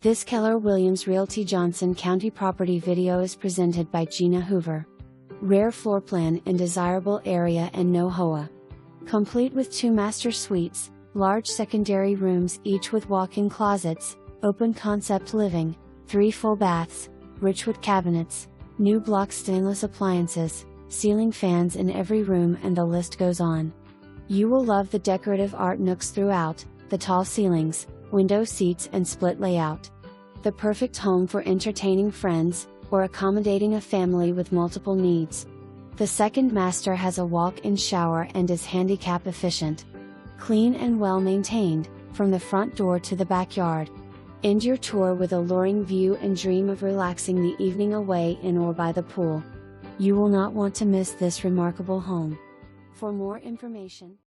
This Keller Williams Realty Johnson County property video is presented by Gina Hoover. Rare floor plan in desirable area and no HOA. Complete with 2 master suites, large secondary rooms each with walk-in closets, open concept living, 3 full baths, richwood cabinets, new block stainless appliances, ceiling fans in every room, and the list goes on. You will love the decorative art nooks throughout, the tall ceilings, window seats and split layout. The perfect home for entertaining friends, or accommodating a family with multiple needs. The second master has a walk-in shower and is handicap efficient. Clean and well maintained, from the front door to the backyard. End your tour with a alluring view and dream of relaxing the evening away in or by the pool. You will not want to miss this remarkable home. For more information,